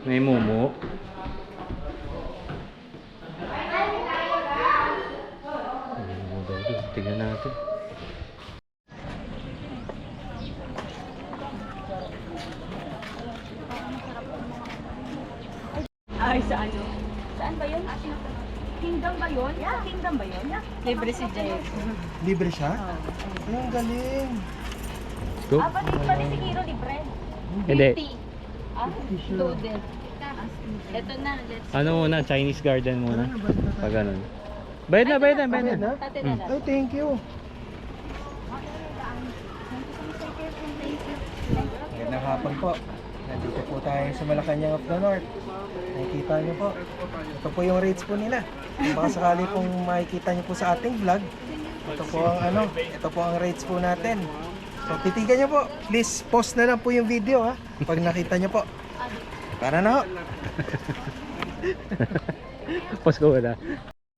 May mumu. Tignan natin. Ay, sa ano? Saan ba yun? Kingdom ba yun? Yeah. Kingdom ba yun? Yeah. Libre si Jay. Libre siya? Ay, ang galing. Go. Pati si Kiro libre. Hindi. 50. Ah, loaded. Ito na, let's Ano muna? Chinese garden muna. Pag ganun. Bayad na, bayad na, bayad na. Tate na lang. Ay, thank you. Magandang hapon po. Nandito po tayo sa Malacanang of the North. Nakikita niyo po. Ito po yung rates po nila. Kung baka sakali pong makikita niyo po sa ating vlog, ito po ang ito po ang rates po natin. So titigan niyo po. Please post na lang po yung video ha. Pag nakita niyo po. Para na ho. Post ko wala.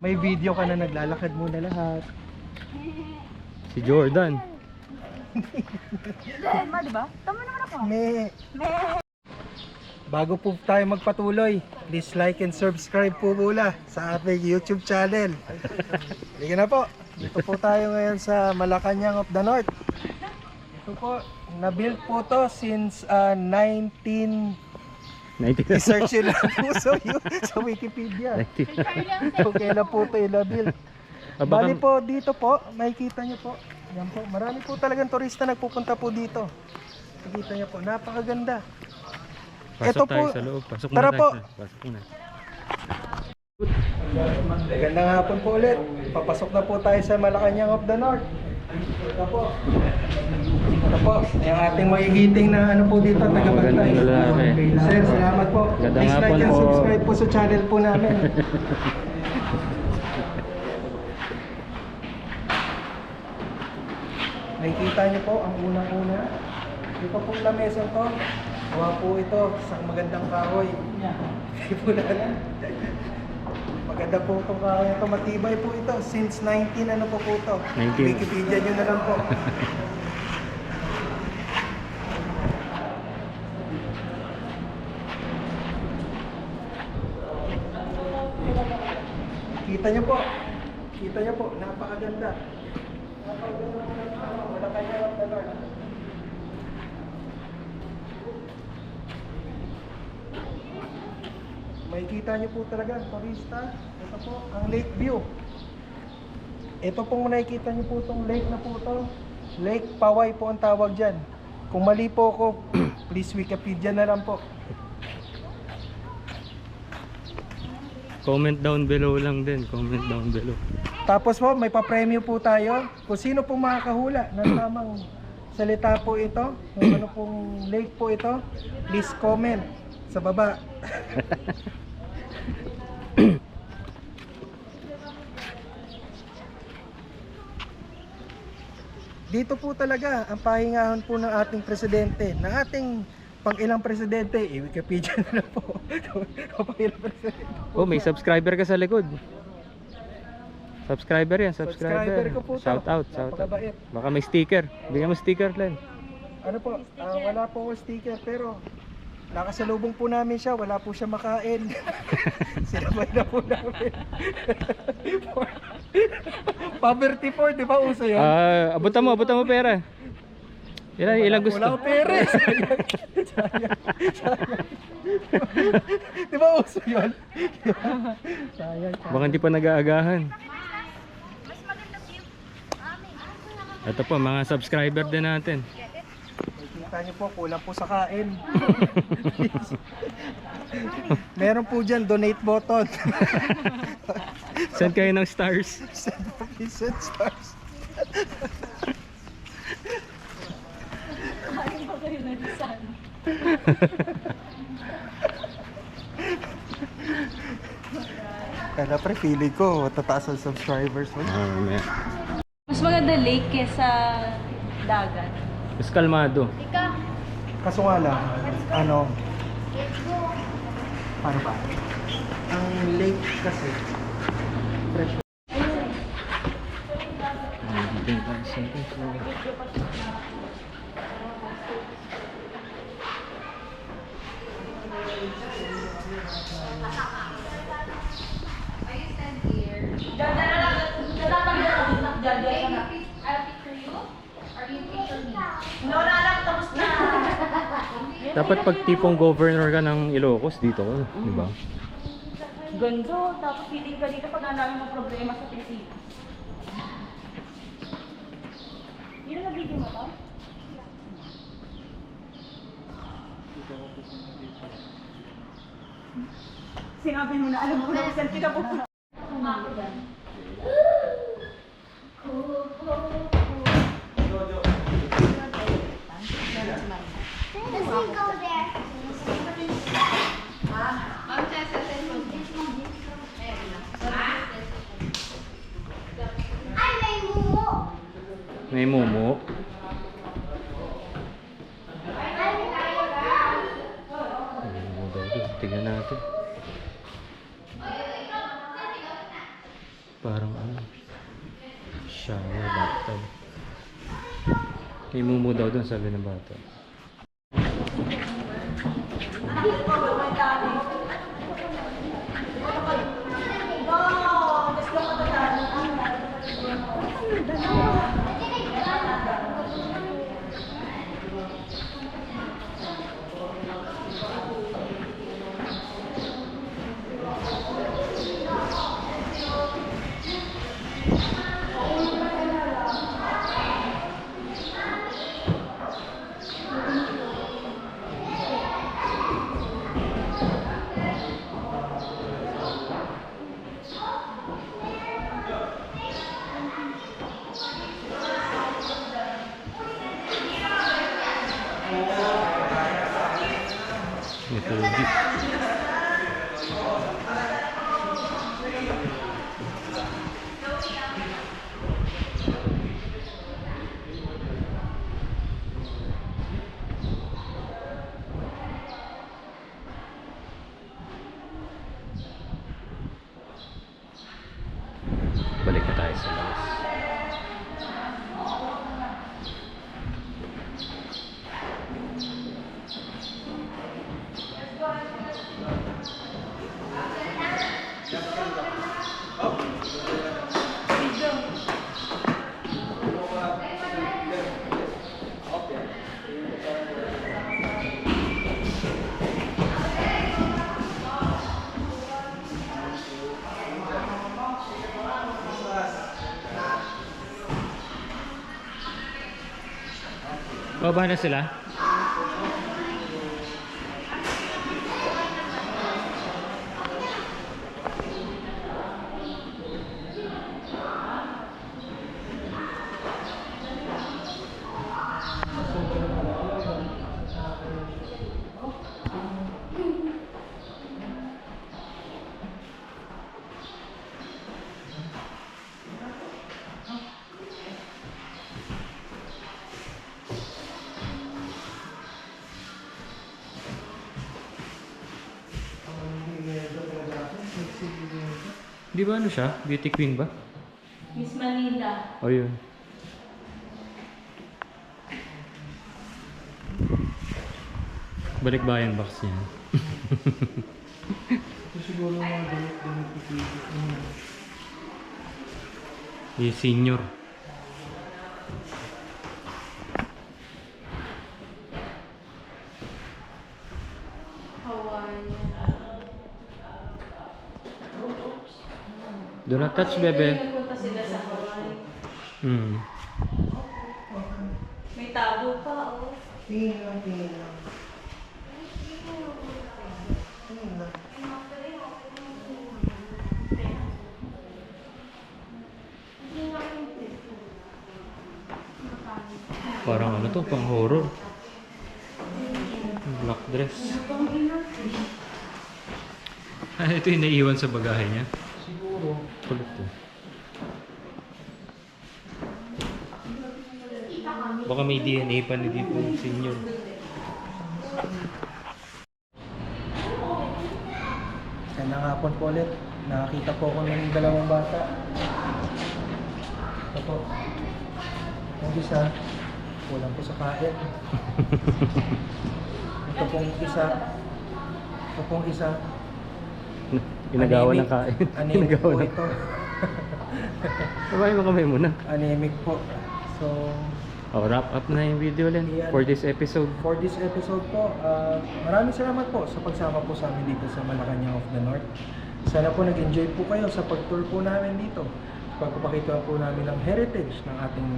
May video ka na naglalakad muna lahat. Si Jordan. Ma, di ba? Tama naman ako. Bago po tayo magpatuloy, please like and subscribe po muna sa ating YouTube channel. Sige na po. Dito po tayo ngayon sa Malacanang of the North. Ito po, na-build po to since 19. i-search nyo lang po sa Wikipedia. So kailan po ito na-build. Bali po dito po, makikita nyo po. Yan po, marami po talagang turista nagpupunta po dito. Makikita nyo po, napakaganda. Pasok Ito tayo po. sa loob. Pasok Tara muna po. tayo. Pasok muna. Magandang hapon po ulit. Papasok na po tayo sa Malacanang of the North. Ito po. Ito po, yung ating magigiting na ano po dito, tagabantay. Magandang lalaki. Sir, salamat po. Magandang Please like hapon and po. subscribe po sa channel po namin. Nakikita niyo po ang unang-una. Ito pong lamesa to. Gawa po ito sa magandang kahoy. Hindi po natin. Maganda po itong kahoy ito. Matibay po ito. Since 19 ano po ito. 19. Wikipedia nyo na lang po. Kita nyo po. Kita nyo po. Napakaganda. Napakaganda po ng Malacanang of the North. Makikita nyo po talaga ang turista. Ito po ang lake view. Ito pong nakikita nyo po itong lake na po ito. Lake Paway po ang tawag dyan. Kung mali po ako, please Wikipedia na lang po. Comment down below lang din. Comment down below. Tapos po, may pa-premyo po tayo. Kung sino pong makakahula ng tamang salita po ito, kung ano pong lake po ito, please comment sa baba. Dito po talaga ang pahingahan po ng ating presidente, ng ating pang-ilang presidente, Wikipedia na lang po. Pang-ilang presidente po. Oh, may subscriber ka sa likod. Subscriber yan, subscriber. Subscriber ko po to. Shout out, shout out. Napakabait. Baka may sticker. Bigyan mo sticker, Len. Ano po, wala po ako sticker pero nakasalubong po namin siya, wala po siya makain. Sinabay na po namin. Poverty for, di ba uso yun? Abutan mo pera. Ilang gusto? Wala ko pera. Sayang. Di ba uso yun? Sayang. Baka hindi pa nag-aagahan. Ito po, mga subscriber din natin. Kita niyo po, kulang po sa kain. Meron po dyan, donate button. Send kayo ng stars. Send po, please send stars. Kumain pa kayo ng sun. Kaya pre, feeling ko, tataas ang subscribers mo. Mas maganda lake kesa dagat. Mas kalmado. Ika, Kaso nga lang, ano, paano ba? Ang lake kasi, fresh. Dapat pag tipong governor ka ng Ilocos, dito ka, di ba? Ganda. Tapos feeling ka dito pag ang dami mong problema sa Pilipinas. Yun ang video mo to? Sinabi mo na, alam mo na, selfie ka po. Does he go there? Ay, may mumu. May mumu. Mumu daw doon. Tingnan natin. Parang ano, shower bathtub. May mumu daw doon, sabi ng bata. May pogi. Balik na tayo sa labas. Baba na sila? Di ba ano siya? Beauty queen ba? Miss Manila. O yun. Balik bayang box niya. Ito siguro mga damit pipigit mo. Yung senior. Do not touch, bebe. Nagpunta sila sa Hawaii. Hmm. May tabo pa, oh. Tingin lang. Tingin lang. Parang ano to, pang horror. Black dress. Ah, ito yung naiiwan sa bagahe niya. Siguro. Kulit to. Baka may DNA pa ni dito yung senior. Kaya hapon po ulit. Nakakita po ako ng dalawang bata. Ito po. Yung isa, kulang po sa kain. Ito pong isa. Ito pong isa. Ginagawa ng kain. Anemic po ito. Sabay mo kamay muna. Anemic po. So, Oh, wrap up na yung video Len for this episode. For this episode po, maraming salamat po sa pagsama po sa amin dito sa Malacanang of the North. Sana po nag-enjoy po kayo sa pag-tour po namin dito. Pagpapakita po namin ng heritage ng ating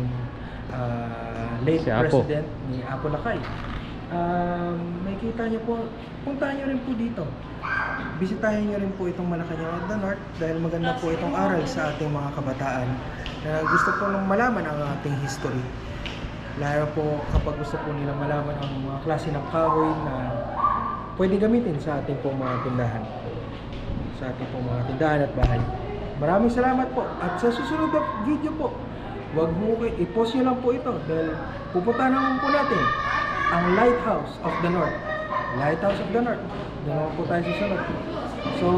late Si Apo. President ni Apo Lakay. Makikita niyo po, puntahan niyo rin po dito. Bisitahin niyo rin po itong Malacanang of the North dahil maganda po itong aral sa ating mga kabataan na gusto po nang malaman ang ating history. Lalo po kapag gusto po nilang malaman ang mga klase ng kahoy na pwede gamitin sa ating po mga tindahan. Sa ating po mga tindahan at bahay. Maraming salamat po. At sa susunod na video po, wag mo kayo, i-post nyo lang po ito dahil pupunta naman po natin ang Lighthouse of the North. Lighthouse of the North. Doon naman po tayo susunod. So,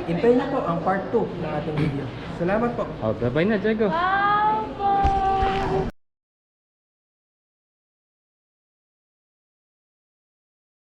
hintayin nyo po ang part 2 ng ating video. Salamat po. Oh, bye-bye na, Diego. Wow!